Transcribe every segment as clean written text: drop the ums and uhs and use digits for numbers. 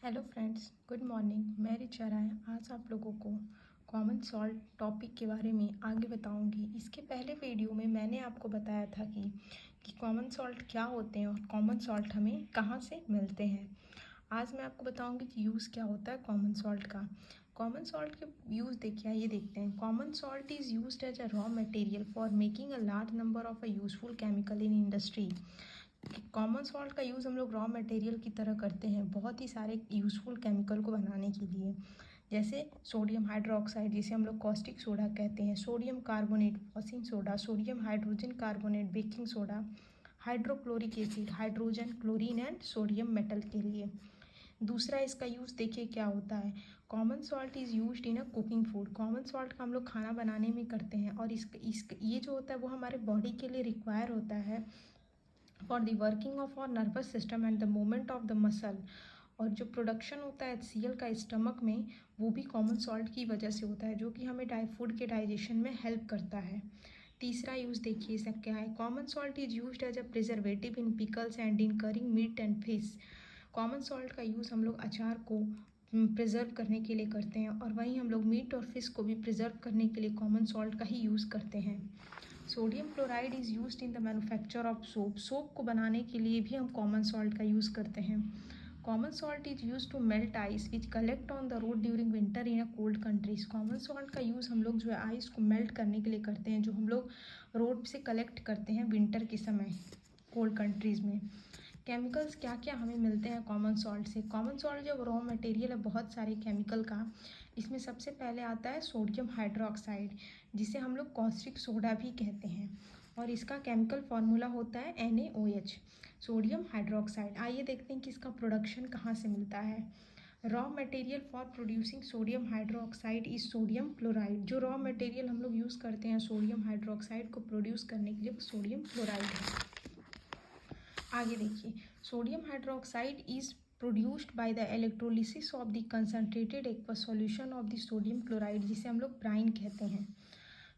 Hello friends, good morning. मैं रिचा राय आज आप लोगों को कॉमन सॉल्ट टॉपिक के बारे में आगे बताऊंगी। इसके पहले वीडियो में मैंने आपको बताया था कि कॉमन सॉल्ट क्या होते हैं और कॉमन सॉल्ट हमें कहाँ से मिलते हैं। आज मैं आपको बताऊंगी कि यूज़ क्या होता है कॉमन सॉल्ट का। कॉमन सॉल्ट के यूज़ देखिए, आइए देखते हैं। Common salt is used as a raw material for making a large number of a useful chemical in industry. Common salt का यूज़ हम लोग रॉ मटेरियल की तरह करते हैं बहुत ही सारे यूज़फुल केमिकल को बनाने के लिए, जैसे सोडियम हाइड्रोक्साइड जिसे हम लोग कॉस्टिक सोडा कहते हैं, sodium carbonate washing soda, sodium hydrogen carbonate baking soda, hydrochloric acid hydrogen chlorine and sodium metal के लिए। दूसरा इसका यूज़ देखिए क्या होता है। Common salt is used in a cooking food. Common salt का हम लोग खाना बनाने में करते हैं और ये जो होता है वो हमारे बॉडी के लिए रिक्वायर होता है for the working of our nervous system and the movement of the muscle. और जो प्रोडक्शन होता है HCl का स्टमक में, वो भी कॉमन सॉल्ट की वजह से होता है, जो कि हमें फूड के डाइजेशन में हेल्प करता है। तीसरा यूज़ देखिए इसका क्या है। Common salt is used as a preservative in pickles and in curing meat and fish. Common salt का यूज़ हम लोग अचार को प्रिजर्व करने के लिए करते हैं, और वहीं हम लोग मीट और फिश को भी प्रिजर्व करने के लिए कॉमन सॉल्ट का ही यूज़ करते हैं। Sodium chloride is used in the manufacture of soap. Soap को बनाने के लिए भी हम कॉमन सॉल्ट का यूज़ करते हैं। Common salt is use to melt ice which collect on the road during winter in a cold countries. Common salt का यूज़ हम लोग जो है आइस को मेल्ट करने के लिए करते हैं, जो हम लोग रोड से कलेक्ट करते हैं विंटर के समय कोल्ड कंट्रीज़ में। केमिकल्स क्या क्या हमें मिलते हैं कॉमन सॉल्ट से। कॉमन सॉल्ट जो रॉ मटेरियल है बहुत सारे केमिकल का, इसमें सबसे पहले आता है सोडियम हाइड्रोक्साइड, जिसे हम लोग कॉस्टिक सोडा भी कहते हैं, और इसका केमिकल फार्मूला होता है NaOH, सोडियम हाइड्रोक्साइड। आइए देखते हैं कि इसका प्रोडक्शन कहाँ से मिलता है। Raw material for producing sodium hydroxide is sodium chloride. जो रॉ मटेरियल हम लोग यूज़ करते हैं सोडियम हाइड्रोक्साइड को प्रोड्यूस करने के लिए, सोडियम क्लोराइड है। आगे देखिए, sodium hydroxide is produced by the electrolysis of the concentrated aqueous solution of the sodium chloride, जिसे हम लोग ब्राइन कहते हैं।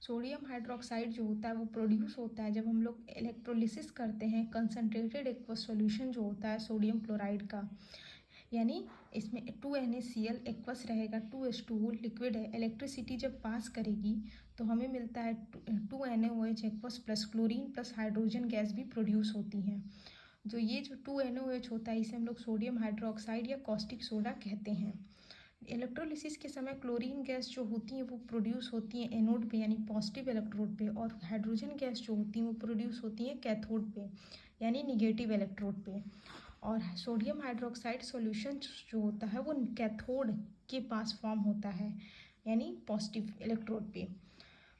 सोडियम हाइड्रोक्साइड जो होता है वो प्रोड्यूस होता है जब हम लोग इलेक्ट्रोलिसिस करते हैं कंसनट्रेटेड एक्वस सॉल्यूशन जो होता है सोडियम क्लोराइड का। यानी इसमें 2NaCl एक्वस रहेगा, 2H2O लिक्विड है। इलेक्ट्रिसिटी जब पास करेगी तो हमें मिलता है 2NaOH aqueous plus chlorine plus hydrogen gas भी प्रोड्यूस होती हैं। ये जो 2NaOH होता है इसे हम लोग सोडियम हाइड्रोक्साइड या कॉस्टिक सोडा कहते हैं। इलेक्ट्रोलिसिस के समय क्लोरीन गैस जो होती हैं वो प्रोड्यूस होती हैं एनोड पे यानी पॉजिटिव इलेक्ट्रोड पे, और हाइड्रोजन गैस जो होती हैं वो प्रोड्यूस होती हैं कैथोड पे यानी निगेटिव इलेक्ट्रोड पे। और सोडियम हाइड्रोक्साइड सॉल्यूशन जो होता है वो कैथोड के पास फॉर्म होता है यानी पॉजिटिव इलेक्ट्रोड पे।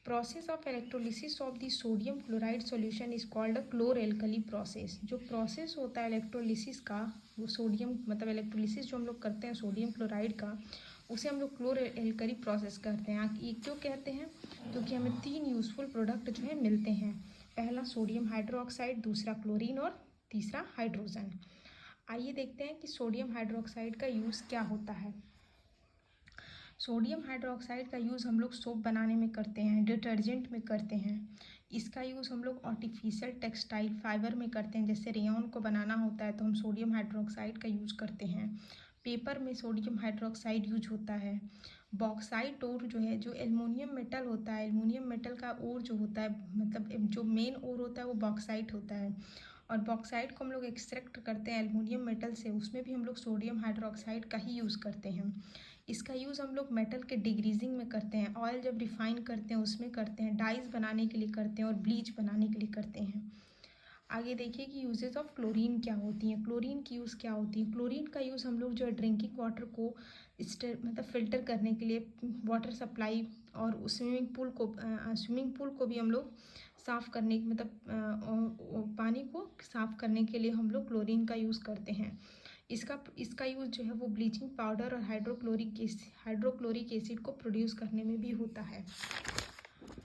Process of electrolysis of the sodium chloride solution is called a chlor alkali process. जो प्रोसेस होता है इलेक्ट्रोलिसिस का, वो सोडियम मतलब इलेक्ट्रोलिसिस जो हम लोग करते हैं सोडियम क्लोराइड का, उसे हम लोग क्लोर एल्कली प्रोसेस करते हैं। ये क्यों कहते हैं? क्योंकि हमें 3 यूजफुल प्रोडक्ट जो है मिलते हैं। पहला सोडियम हाइड्रोक्साइड, दूसरा क्लोरीन और तीसरा हाइड्रोजन। आइए देखते हैं कि सोडियम हाइड्रोक्साइड का यूज़ क्या होता है। सोडियम हाइड्रोक्साइड का यूज़ हम लोग सोप बनाने में करते हैं, डिटर्जेंट में करते हैं। इसका यूज़ हम लोग आर्टिफिशियल टेक्सटाइल फाइबर में करते हैं, जैसे रेयॉन को बनाना होता है तो हम सोडियम हाइड्रोक्साइड का यूज़ करते हैं। पेपर में सोडियम हाइड्रोक्साइड यूज होता है। बॉक्साइट ओर जो है, जो एल्युमिनियम मेटल होता है, एल्युमिनियम मेटल का ओर जो होता है, मतलब जो मेन ओर होता है वो बॉक्साइट होता है, और बॉक्साइट को हम लोग एक्सट्रैक्ट करते हैं एल्युमिनियम मेटल से, उसमें भी हम लोग सोडियम हाइड्रोक्साइड का ही यूज़ करते हैं। इसका यूज़ हम लोग मेटल के डिग्रीजिंग में करते हैं, ऑयल जब रिफाइन करते हैं उसमें करते हैं, डाइज बनाने के लिए करते हैं और ब्लीच बनाने के लिए करते हैं। आगे देखिए कि यूजेस ऑफ क्लोरीन क्या होती हैं। क्लोरीन की यूज़ क्या होती है। क्लोरीन का यूज़ हम लोग जो है ड्रिंकिंग वाटर को मतलब फ़िल्टर करने के लिए, वाटर सप्लाई, और स्विमिंग पूल को भी हम लोग साफ़ करने मतलब पानी को साफ़ करने के लिए हम लोग क्लोरीन का यूज़ करते हैं। इसका यूज़ जो है वो ब्लीचिंग पाउडर और हाइड्रोक्लोरिक एसिड को प्रोड्यूस करने में भी होता है।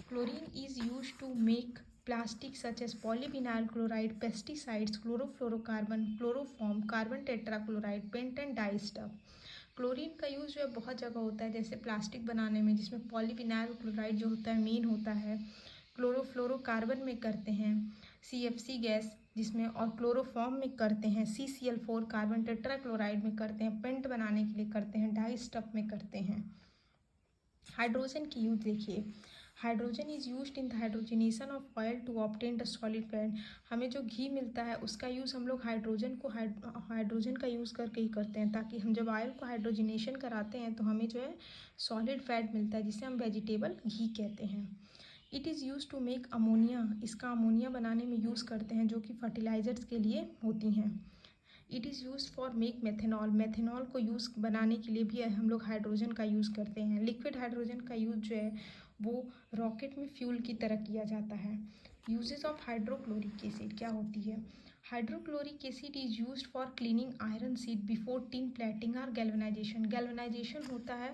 Chlorine is use to make plastic such as polyvinyl chloride, pesticides, chlorofluorocarbon, chloroform, carbon tetrachloride, paint and dye stuff. Chlorine का यूज़ जो है बहुत जगह होता है, जैसे प्लास्टिक बनाने में जिसमें पॉलीविनाइल क्लोराइड जो होता है मेन होता है, क्लोरोफ्लोरोकार्बन में करते हैं, CFC गैस जिसमें, और क्लोरोफॉर्म में करते हैं, CCl4 कार्बन टेट्राक्लोराइड में करते हैं, पेंट बनाने के लिए करते हैं, डाई स्टफ में करते हैं। हाइड्रोजन की यूज देखिए, hydrogen is used in the hydrogenation of oil to obtain the solid fat. हमें जो घी मिलता है उसका यूज़ हम लोग हाइड्रोजन का यूज़ करके ही करते हैं, ताकि हम जब ऑयल को हाइड्रोजनेशन कराते हैं तो हमें जो है सॉलिड फैट मिलता है, जिसे हम वेजिटेबल घी कहते हैं। It is use to make ammonia, इसका अमोनिया बनाने में यूज़ करते हैं, जो कि फर्टिलाइजर्स के लिए होती हैं। It is use for make methanol, methanol को यूज़ बनाने के लिए भी हम लोग हाइड्रोजन का यूज़ करते हैं। लिक्विड हाइड्रोजन का यूज़ जो है वो रॉकेट में फ्यूल की तरह किया जाता है। यूजेस ऑफ हाइड्रोक्लोरिक एसिड क्या होती है? Hydrochloric acid is used for cleaning iron seed before tin plating और गैल्वेनाइजेशन। गैल्वेनाइजेशन होता है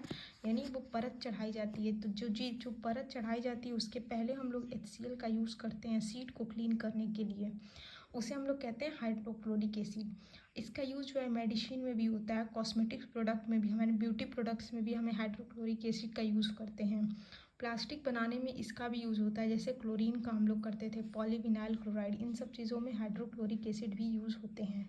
यानी वो परत चढ़ाई जाती है, तो जो परत चढ़ाई जाती है उसके पहले हम लोग HCl का यूज़ करते हैं सीड को क्लीन करने के लिए, उसे हम लोग कहते हैं हाइड्रोक्लोरिक एसिड। इसका यूज़ जो है मेडिसिन में भी होता है, कॉस्मेटिक्स प्रोडक्ट में भी, हमारे ब्यूटी प्रोडक्ट्स में भी हमें हाइड्रोक्लोरिक एसिड का यूज़ करते हैं। प्लास्टिक बनाने में इसका भी यूज़ होता है, जैसे क्लोरीन का हम लोग करते थे, पॉलीविनाइल क्लोराइड, इन सब चीज़ों में हाइड्रोक्लोरिक एसिड भी यूज़ होते हैं।